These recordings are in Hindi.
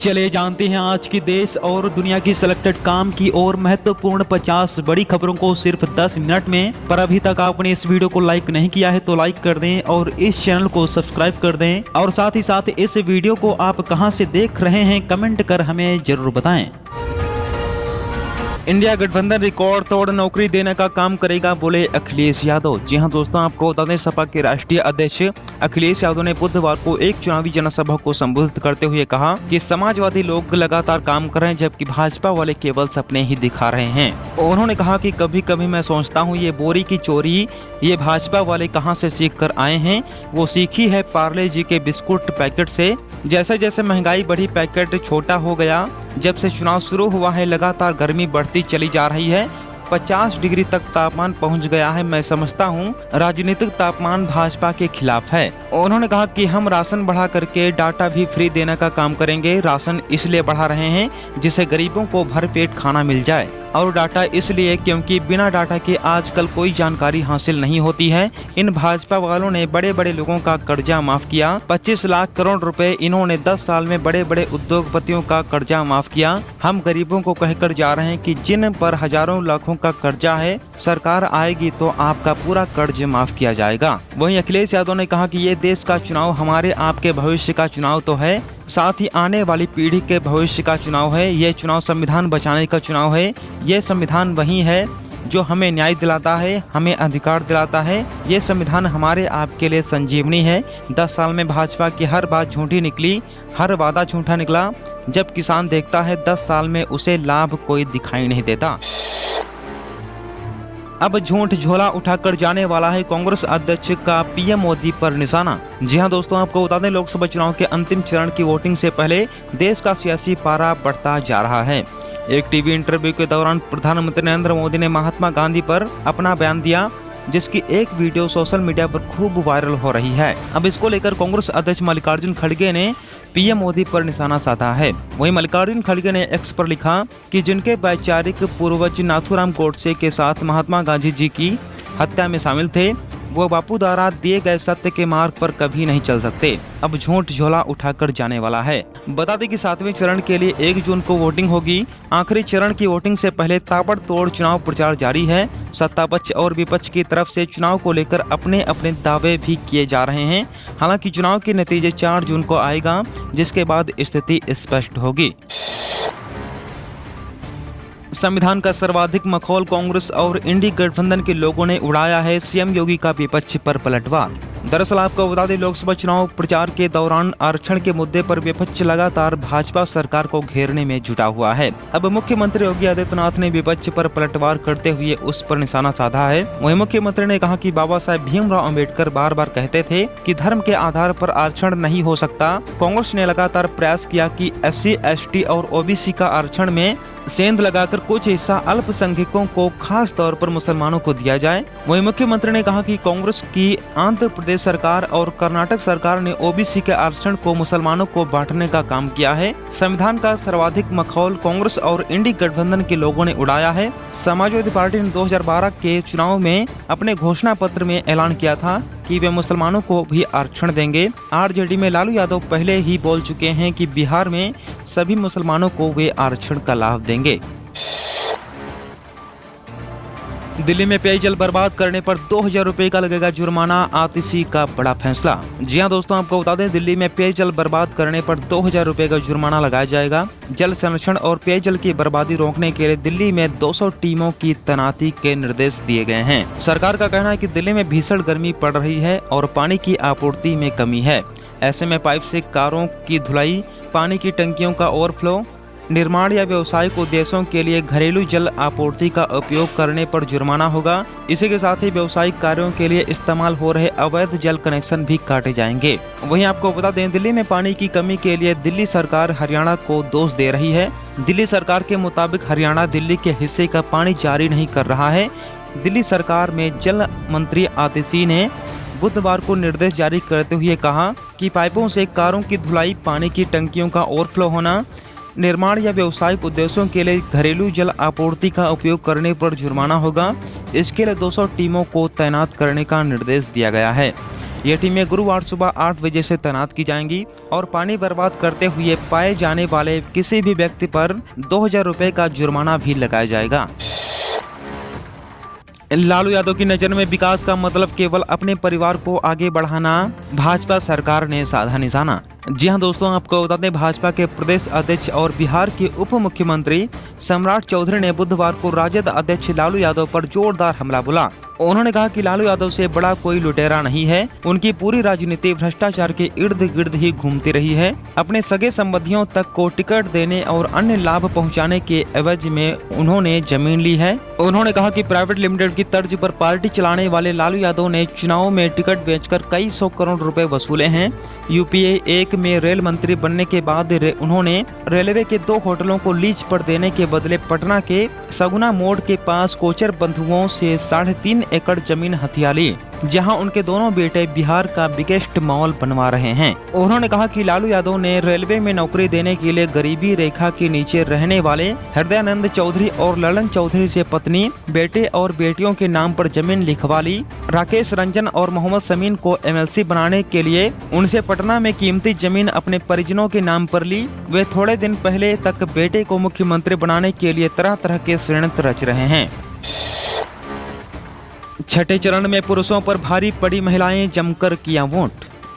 चले जानते हैं आज की देश और दुनिया की सिलेक्टेड काम की और महत्वपूर्ण 50 बड़ी खबरों को सिर्फ 10 मिनट में। पर अभी तक आपने इस वीडियो को लाइक नहीं किया है तो लाइक कर दें और इस चैनल को सब्सक्राइब कर दें और साथ ही साथ इस वीडियो को आप कहां से देख रहे हैं कमेंट कर हमें जरूर बताएं। इंडिया गठबंधन रिकॉर्ड तोड़ नौकरी देने का काम करेगा, बोले अखिलेश यादव। जी हां दोस्तों, आपको बता दें सपा के राष्ट्रीय अध्यक्ष अखिलेश यादव ने बुधवार को एक चुनावी जनसभा को संबोधित करते हुए कहा कि समाजवादी लोग लगातार काम कर रहे हैं जबकि भाजपा वाले केवल सपने ही दिखा रहे हैं। उन्होंने कहा कि कभी कभी मैं सोचता हूं ये बोरी की चोरी ये भाजपा वाले कहां से सीख कर आए हैं। वो सीखी है पार्ले जी के बिस्कुट पैकेट से। जैसे जैसे महंगाई बढ़ी पैकेट छोटा हो गया। जब से चुनाव शुरू हुआ है लगातार गर्मी बढ़ती चली जा रही है। 50 डिग्री तक तापमान पहुंच गया है। मैं समझता हूं राजनीतिक तापमान भाजपा के खिलाफ है। उन्होंने कहा कि हम राशन बढ़ा करके डाटा भी फ्री देने का काम करेंगे। राशन इसलिए बढ़ा रहे हैं जिससे गरीबों को भरपेट खाना मिल जाए और डाटा इसलिए क्योंकि बिना डाटा के आजकल कोई जानकारी हासिल नहीं होती है। इन भाजपा वालों ने बड़े बड़े लोगों का कर्जा माफ किया। 25 लाख करोड़ रुपए इन्होंने 10 साल में बड़े बड़े उद्योगपतियों का कर्जा माफ किया। हम गरीबों को कहकर जा रहे हैं कि जिन पर हजारों लाखों का कर्जा है सरकार आएगी तो आपका पूरा कर्ज माफ किया जाएगा। वहीं अखिलेश यादव ने कहा कि ये देश का चुनाव हमारे आपके भविष्य का चुनाव तो है, साथ ही आने वाली पीढ़ी के भविष्य का चुनाव है। ये चुनाव संविधान बचाने का चुनाव है। ये संविधान वही है जो हमें न्याय दिलाता है, हमें अधिकार दिलाता है। ये संविधान हमारे आपके लिए संजीवनी है। 10 साल में भाजपा की हर बात झूठी निकली, हर वादा झूठा निकला। जब किसान देखता है 10 साल में उसे लाभ कोई दिखाई नहीं देता। अब झूठ झोला उठाकर जाने वाला है कांग्रेस अध्यक्ष का पीएम मोदी पर निशाना। जी हां दोस्तों, आपको बता दें लोकसभा चुनाव के अंतिम चरण की वोटिंग से पहले देश का सियासी पारा बढ़ता जा रहा है। एक टीवी इंटरव्यू के दौरान प्रधानमंत्री नरेंद्र मोदी ने महात्मा गांधी पर अपना बयान दिया जिसकी एक वीडियो सोशल मीडिया पर खूब वायरल हो रही है। अब इसको लेकर कांग्रेस अध्यक्ष मल्लिकार्जुन खड़गे ने पीएम मोदी पर निशाना साधा है। वहीं मल्लिकार्जुन खड़गे ने एक्स पर लिखा कि जिनके वैचारिक पूर्वज नाथूराम गोडसे के साथ महात्मा गांधी जी की हत्या में शामिल थे वो बापू द्वारा दिए गए सत्य के मार्ग पर कभी नहीं चल सकते। अब झूठ झोला उठाकर जाने वाला है। बता दें कि 7वें चरण के लिए 1 जून को वोटिंग होगी। आखिरी चरण की वोटिंग से पहले ताबड़तोड़ चुनाव प्रचार जारी है। सत्ता पक्ष और विपक्ष की तरफ से चुनाव को लेकर अपने अपने दावे भी किए जा रहे हैं। हालांकि चुनाव के नतीजे 4 जून को आएगा जिसके बाद स्थिति स्पष्ट होगी। संविधान का सर्वाधिक मखौल कांग्रेस और इंडी गठबंधन के लोगों ने उड़ाया है। सीएम योगी का विपक्ष पर पलटवार। दरअसल आपको बता दें लोकसभा चुनाव प्रचार के दौरान आरक्षण के मुद्दे पर विपक्ष लगातार भाजपा सरकार को घेरने में जुटा हुआ है। अब मुख्यमंत्री योगी आदित्यनाथ ने विपक्ष पर पलटवार करते हुए उस पर निशाना साधा है। वहीं मुख्यमंत्री ने कहा कि बाबा साहेब भीमराव अंबेडकर बार बार कहते थे कि धर्म के आधार पर आरक्षण नहीं हो सकता। कांग्रेस ने लगातार प्रयास किया कि SC, ST और OBC का आरक्षण में सेंध लगाकर कुछ हिस्सा अल्पसंख्यकों को खास तौर पर मुसलमानों को दिया जाए। वहीं मुख्यमंत्री ने कहा कि कांग्रेस की आंध्र प्रदेश सरकार और कर्नाटक सरकार ने OBC के आरक्षण को मुसलमानों को बांटने का काम किया है। संविधान का सर्वाधिक मखौल कांग्रेस और इंडी गठबंधन के लोगों ने उड़ाया है। समाजवादी पार्टी ने 2012 के चुनाव में अपने घोषणा पत्र में ऐलान किया था कि वे मुसलमानों को भी आरक्षण देंगे। आरजेडी में लालू यादव पहले ही बोल चुके हैं कि बिहार में सभी मुसलमानों को वे आरक्षण का लाभ देंगे। दिल्ली में पेयजल बर्बाद करने पर 2000 रुपए का लगेगा जुर्माना, आतिशी का बड़ा फैसला। जी हां दोस्तों, आपको बता दें दिल्ली में पेयजल बर्बाद करने पर 2000 रुपए का जुर्माना लगाया जाएगा। जल संरक्षण और पेयजल की बर्बादी रोकने के लिए दिल्ली में 200 टीमों की तैनाती के निर्देश दिए गए हैं। सरकार का कहना है कि दिल्ली में भीषण गर्मी पड़ रही है और पानी की आपूर्ति में कमी है। ऐसे में पाइप से कारों की धुलाई, पानी की टंकियों का ओवरफ्लो, निर्माण या व्यावसायिक उद्देश्यों के लिए घरेलू जल आपूर्ति का उपयोग करने पर जुर्माना होगा। इसी के साथ ही व्यावसायिक कार्यों के लिए इस्तेमाल हो रहे अवैध जल कनेक्शन भी काटे जाएंगे। वहीं आपको बता दें दिल्ली में पानी की कमी के लिए दिल्ली सरकार हरियाणा को दोष दे रही है। दिल्ली सरकार के मुताबिक हरियाणा दिल्ली के हिस्से का पानी जारी नहीं कर रहा है। दिल्ली सरकार में जल मंत्री आतिशी ने बुधवार को निर्देश जारी करते हुए कहा कि पाइपों से कारों की धुलाई, पानी की टंकियों का ओवरफ्लो होना, निर्माण या व्यावसायिक उद्देश्यों के लिए घरेलू जल आपूर्ति का उपयोग करने पर जुर्माना होगा। इसके लिए 200 टीमों को तैनात करने का निर्देश दिया गया है। ये टीमें गुरुवार सुबह 8 बजे से तैनात की जाएंगी और पानी बर्बाद करते हुए पाए जाने वाले किसी भी व्यक्ति पर 2000 रुपए का जुर्माना भी लगाया जाएगा। लालू यादव की नजर में विकास का मतलब केवल अपने परिवार को आगे बढ़ाना, भाजपा सरकार ने साधा निशाना। जी हां दोस्तों, आपको बता दें भाजपा के प्रदेश अध्यक्ष और बिहार के उप मुख्यमंत्री सम्राट चौधरी ने बुधवार को राजद अध्यक्ष लालू यादव पर जोरदार हमला बोला। उन्होंने कहा कि लालू यादव से बड़ा कोई लुटेरा नहीं है, उनकी पूरी राजनीति भ्रष्टाचार के इर्द गिर्द ही घूमती रही है। अपने सगे संबंधियों तक को टिकट देने और अन्य लाभ पहुंचाने के एवज में उन्होंने जमीन ली है। उन्होंने कहा कि प्राइवेट लिमिटेड की तर्ज पर पार्टी चलाने वाले लालू यादव ने चुनाव में टिकट बेचकर कई 100 करोड़ रुपए वसूले हैं। यूपीए 1 में रेल मंत्री बनने के बाद उन्होंने रेलवे के 2 होटलों को लीज पर देने के बदले पटना के सगुना मोड़ के पास कोचर बंधुओं से 3.5 एकड़ जमीन हथिया ली, जहां उनके दोनों बेटे बिहार का बिगेस्ट मॉल बनवा रहे हैं। उन्होंने कहा कि लालू यादव ने रेलवे में नौकरी देने के लिए गरीबी रेखा के नीचे रहने वाले हृदयानंद चौधरी और ललन चौधरी से पत्नी, बेटे और बेटियों के नाम पर जमीन लिखवा ली। राकेश रंजन और मोहम्मद समीन को एमएलसी बनाने के लिए उनसे पटना में कीमती जमीन अपने परिजनों के नाम पर ली। वे थोड़े दिन पहले तक बेटे को मुख्यमंत्री बनाने के लिए तरह तरह के षड्यंत्र रच रहे हैं। छठे चरण में पुरुषों पर भारी पड़ी, महिलाएं जमकर किया वोट।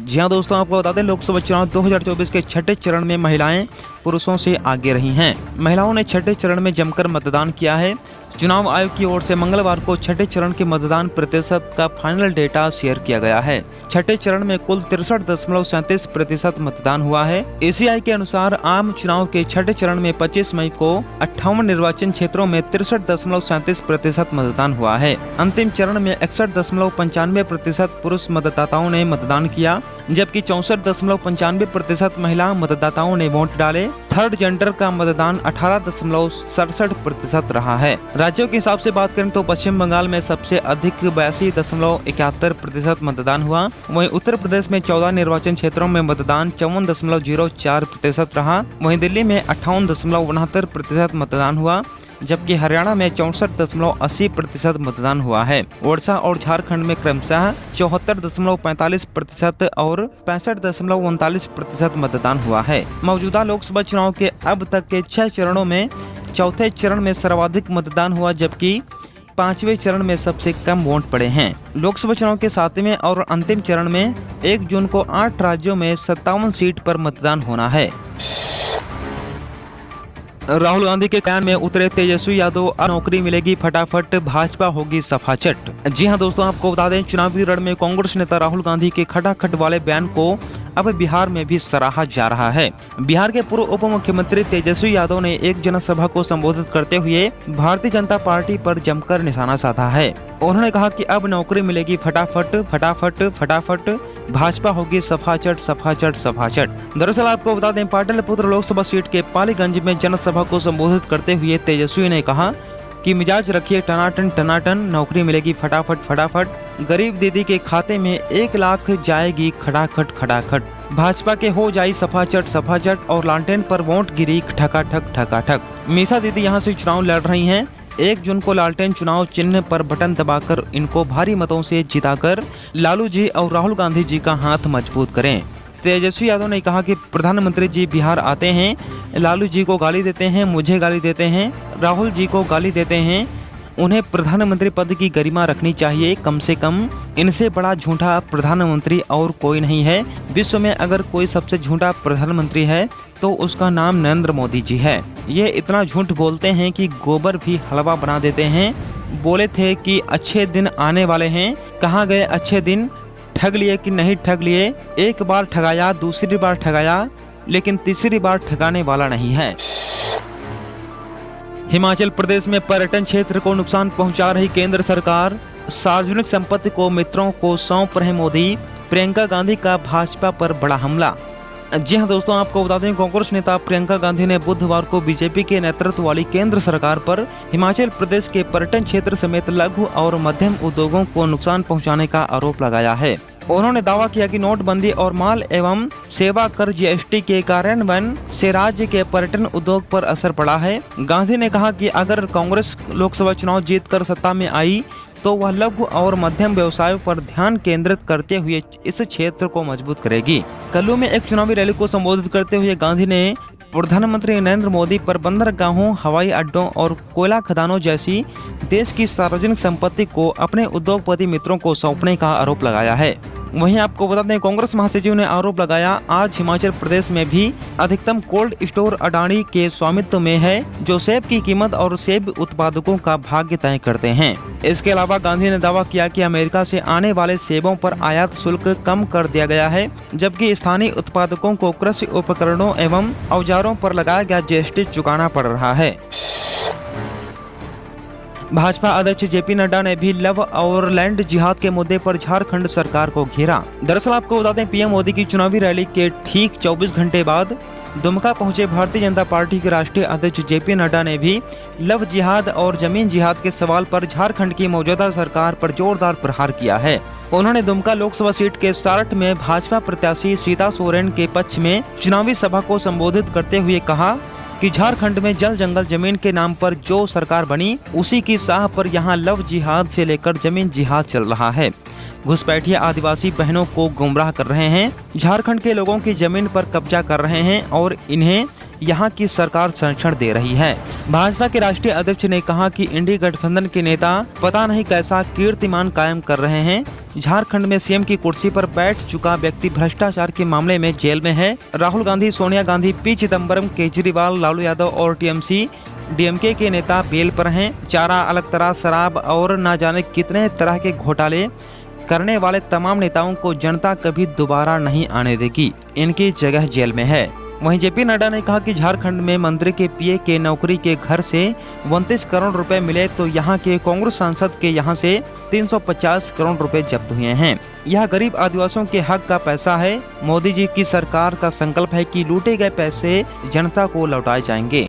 जी हां दोस्तों, आपको बता दें लोकसभा चुनाव 2024 के छठे चरण में महिलाएं पुरुषों से आगे रही हैं। महिलाओं ने छठे चरण में जमकर मतदान किया है। चुनाव आयोग की ओर से मंगलवार को छठे चरण के मतदान प्रतिशत का फाइनल डेटा शेयर किया गया है। छठे चरण में कुल 63.37% मतदान हुआ है। एसीआई के अनुसार आम चुनाव के छठे चरण में 25 मई को 58 निर्वाचन क्षेत्रों में 63.37% मतदान हुआ है। अंतिम चरण में 61.95% पुरुष मतदाताओं ने मतदान किया, जबकि 64.95% महिला मतदाताओं ने वोट डाले। थर्ड जेंडर का मतदान 18.67% रहा है। राज्यों के हिसाब से बात करें तो पश्चिम बंगाल में सबसे अधिक 82.71% मतदान हुआ। वहीं उत्तर प्रदेश में 14 निर्वाचन क्षेत्रों में मतदान 54.04% रहा। वहीं दिल्ली में 58.69% मतदान हुआ, जबकि हरियाणा में 64.80% मतदान हुआ है। ओडिशा और झारखंड में क्रमशः 74.45% और 65.39% मतदान हुआ है। मौजूदा लोकसभा चुनाव के अब तक के 6 चरणों में चौथे चरण में सर्वाधिक मतदान हुआ, जबकि 5वें चरण में सबसे कम वोट पड़े हैं। लोकसभा चुनाव के 7वें और अंतिम चरण में 1 जून को 8 राज्यों में 57 सीट पर मतदान होना है। राहुल गांधी के बयान में उतरे तेजस्वी यादव, नौकरी मिलेगी फटाफट, भाजपा होगी सफाचट। जी हां दोस्तों, आपको बता दें चुनावी रण में कांग्रेस नेता राहुल गांधी के खटाखट वाले बयान को अब बिहार में भी सराहा जा रहा है। बिहार के पूर्व उप मुख्यमंत्री तेजस्वी यादव ने एक जनसभा को संबोधित करते हुए भारतीय जनता पार्टी पर जमकर निशाना साधा है। उन्होंने कहा कि अब नौकरी मिलेगी फटाफट फटाफट फटाफट, भाजपा होगी सफाचट सफाचट सफाचट। दरअसल आपको बता दें पाटलिपुत्र लोकसभा सीट के पालीगंज में जनसभा को संबोधित करते हुए तेजस्वी ने कहा कि मिजाज रखिए टनाटन टनाटन, नौकरी मिलेगी फटाफट फटाफट, गरीब दीदी के खाते में 1 लाख जाएगी खटाखट खटाखट, भाजपा के हो जाई सफाचट सफाचट और लालटेन पर वोट गिरी ठकाठक ठकाठक। मीसा दीदी यहां से चुनाव लड़ रही हैं। 1 जून को लालटेन चुनाव चिन्ह पर बटन दबाकर इनको भारी मतों से जिताकर लालू जी और राहुल गांधी जी का हाथ मजबूत करें। तेजस्वी यादव ने कहा कि प्रधानमंत्री जी बिहार आते हैं, लालू जी को गाली देते हैं, मुझे गाली देते हैं, राहुल जी को गाली देते हैं। उन्हें प्रधानमंत्री पद की गरिमा रखनी चाहिए, कम से कम इनसे बड़ा झूठा प्रधानमंत्री और कोई नहीं है। विश्व में अगर कोई सबसे झूठा प्रधानमंत्री है तो उसका नाम नरेंद्र मोदी जी है। ये इतना झूठ बोलते हैं कि गोबर भी हलवा बना देते हैं। बोले थे कि अच्छे दिन आने वाले हैं, कहाँ गए अच्छे दिन? ठग लिए कि नहीं ठग लिए? एक बार ठगाया, दूसरी बार ठगाया, लेकिन तीसरी बार ठगाने वाला नहीं है। हिमाचल प्रदेश में पर्यटन क्षेत्र को नुकसान पहुंचा रही केंद्र सरकार, सार्वजनिक संपत्ति को मित्रों को सौंप रहे मोदी, प्रियंका गांधी का भाजपा पर बड़ा हमला। जी हां दोस्तों, आपको बता दें कांग्रेस नेता प्रियंका गांधी ने बुधवार को बीजेपी के नेतृत्व वाली केंद्र सरकार पर हिमाचल प्रदेश के पर्यटन क्षेत्र समेत लघु और मध्यम उद्योगों को नुकसान पहुंचाने का आरोप लगाया है। उन्होंने दावा किया कि नोटबंदी और माल एवं सेवा कर जीएसटी के कार्यान्वयन से राज्य के पर्यटन उद्योग पर असर पड़ा है। गांधी ने कहा कि अगर कांग्रेस लोकसभा चुनाव जीतकर सत्ता में आई तो वह लघु और मध्यम व्यवसायों पर ध्यान केंद्रित करते हुए इस क्षेत्र को मजबूत करेगी। कल्लू में एक चुनावी रैली को संबोधित करते हुए गांधी ने प्रधानमंत्री नरेंद्र मोदी पर बंदरगाहों, हवाई अड्डों और कोयला खदानों जैसी देश की सार्वजनिक संपत्ति को अपने उद्योगपति मित्रों को सौंपने का आरोप लगाया है। वहीं आपको बता दें, कांग्रेस महासचिव ने आरोप लगाया आज हिमाचल प्रदेश में भी अधिकतम कोल्ड स्टोर अडानी के स्वामित्व में है, जो सेब की कीमत और सेब उत्पादकों का भाग्य तय करते हैं। इसके अलावा गांधी ने दावा किया कि अमेरिका से आने वाले सेबों पर आयात शुल्क कम कर दिया गया है, जबकि स्थानीय उत्पादकों को कृषि उपकरणों एवं औजारों पर लगाया गया जीएसटी चुकाना पड़ रहा है। भाजपा अध्यक्ष जेपी नड्डा ने भी लव और लैंड जिहाद के मुद्दे पर झारखंड सरकार को घेरा। दरअसल आपको बता दें, पीएम मोदी की चुनावी रैली के ठीक 24 घंटे बाद दुमका पहुंचे भारतीय जनता पार्टी के राष्ट्रीय अध्यक्ष जेपी नड्डा ने भी लव जिहाद और जमीन जिहाद के सवाल पर झारखंड की मौजूदा सरकार पर जोरदार प्रहार किया है। उन्होंने दुमका लोकसभा सीट के सारठ में भाजपा प्रत्याशी सीता सोरेन के पक्ष में चुनावी सभा को संबोधित करते हुए कहा कि झारखंड में जल जंगल जमीन के नाम पर जो सरकार बनी, उसी की साह पर यहाँ लव जिहाद से लेकर जमीन जिहाद चल रहा है। घुसपैठिया आदिवासी बहनों को गुमराह कर रहे हैं, झारखंड के लोगों की जमीन पर कब्जा कर रहे हैं और इन्हें यहाँ की सरकार संरक्षण दे रही है। भाजपा के राष्ट्रीय अध्यक्ष ने कहा कि इंडी गठबंधन के नेता पता नहीं कैसा कीर्तिमान कायम कर रहे हैं। झारखंड में सीएम की कुर्सी पर बैठ चुका व्यक्ति भ्रष्टाचार के मामले में जेल में है। राहुल गांधी, सोनिया गांधी, पी चिदम्बरम, केजरीवाल, लालू यादव और टीएमसी डीएमके के नेता बेल पर हैं। चारा, अलकतरा, शराब और न जाने कितने तरह के घोटाले करने वाले तमाम नेताओं को जनता कभी दोबारा नहीं आने देगी, इनकी जगह जेल में है। वहीं जेपी नड्डा ने कहा कि झारखंड में मंत्री के पीए के नौकरी के घर से 29 करोड़ रुपए मिले तो यहाँ के कांग्रेस सांसद के यहाँ से 350 करोड़ रुपए जब्त हुए हैं। यह गरीब आदिवासियों के हक का पैसा है। मोदी जी की सरकार का संकल्प है कि लूटे गए पैसे जनता को लौटाए जाएंगे।